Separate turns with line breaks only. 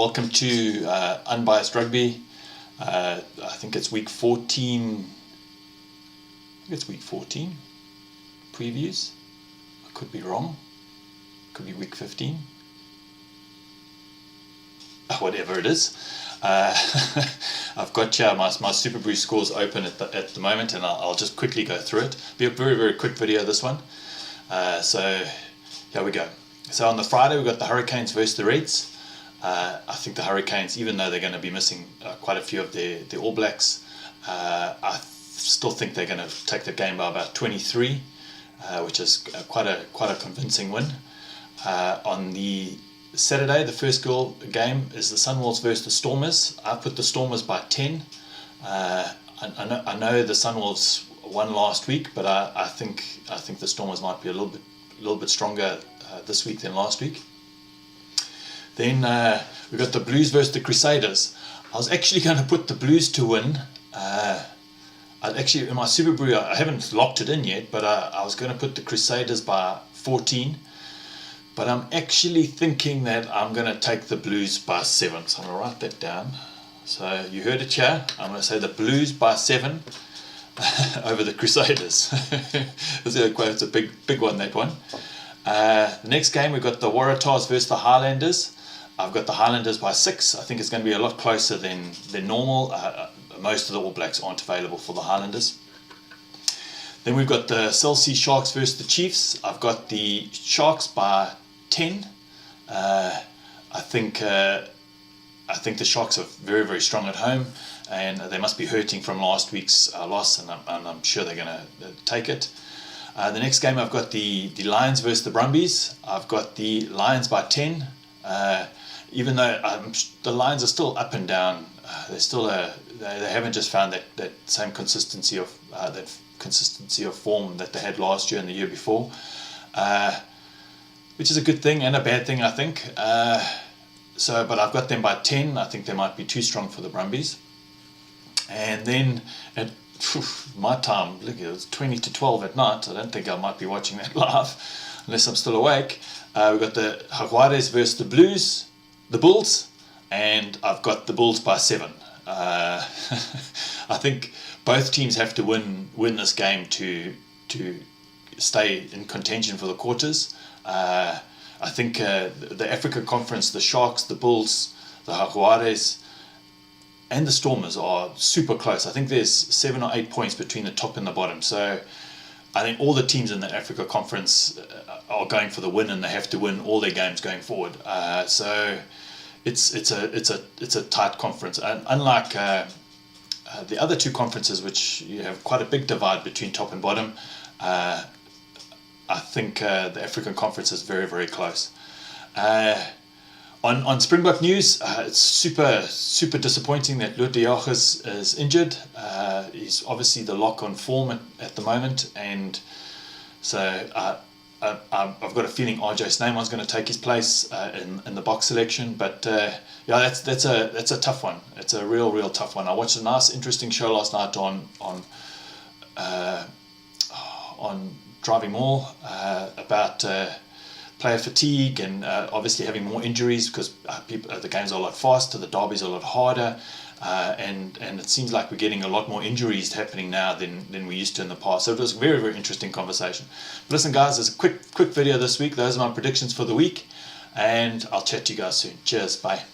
Welcome to Unbiased Rugby. I think it's week 14. I think it's week 14 previews. I could be wrong. Could be week 15. Whatever it is. I've got my Super Brew scores open at the moment, and I'll just quickly go through it. Be a very, very quick video, this one. So here we go. So on the Friday, we've got the Hurricanes versus the Reds. I think the Hurricanes, even though they're going to be missing quite a few of the All Blacks, I still think they're going to take the game by about 23, which is quite a convincing win. On the Saturday, the first game is the Sunwolves versus the Stormers. I put the Stormers by 10. I know the Sunwolves won last week, but I think the Stormers might be a little bit stronger this week than last week. Then we got the Blues versus the Crusaders. I was actually going to put the Blues to win. In my Super Brew, I haven't locked it in yet, but I was going to put the Crusaders by 14. But I'm actually thinking that I'm going to take the Blues by 7. So I'm going to write that down. So you heard it here. I'm going to say the Blues by 7 over the Crusaders. It's a big one, that one. The next game, we've got the Tahs versus the Highlanders. I've got the Highlanders by 6. I think it's going to be a lot closer than normal. Most of the All Blacks aren't available for the Highlanders. Then we've got the Chelsea Sharks versus the Chiefs. I've got the Sharks by 10. I think the Sharks are very, very strong at home, and they must be hurting from last week's loss, and I'm sure they're going to take it. The next game, I've got the Lions versus the Brumbies. I've got the Lions by 10. Even though the Lions are still up and down, they haven't just found that same consistency of form that they had last year and the year before, which is a good thing and a bad thing, I think. But I've got them by 10. I think they might be too strong for the Brumbies. And then at my time, look, it was 20 to 12 at night. I don't think I might be watching that live unless I'm still awake. We've got the Jaguars versus the Bulls, and I've got the Bulls by 7. I think both teams have to win this game to stay in contention for the quarters. I think the Africa Conference, the Sharks, the Bulls, the Jaguars, and the Stormers are super close. I think there's 7 or 8 points between the top and the bottom. So I think all the teams in the Africa Conference are going for the win, and they have to win all their games going forward. So it's a tight conference, and unlike the other two conferences, which you have quite a big divide between top and bottom, I think the African Conference is very, very close. On Springbok news, it's super disappointing that Lut de Jager is injured. He's obviously the lock on form at the moment, and so I've got a feeling RJ Snyman's going to take his place in the box selection. But that's a tough one. It's a real tough one. I watched a nice, interesting show last night on Driving More about player fatigue and obviously having more injuries because the games are a lot faster, the derbies are a lot harder, and it seems like we're getting a lot more injuries happening now than we used to in the past. So it was a very, very interesting conversation. But listen, guys, there's a quick video this week. Those are my predictions for the week, and I'll chat to you guys soon. Cheers, bye.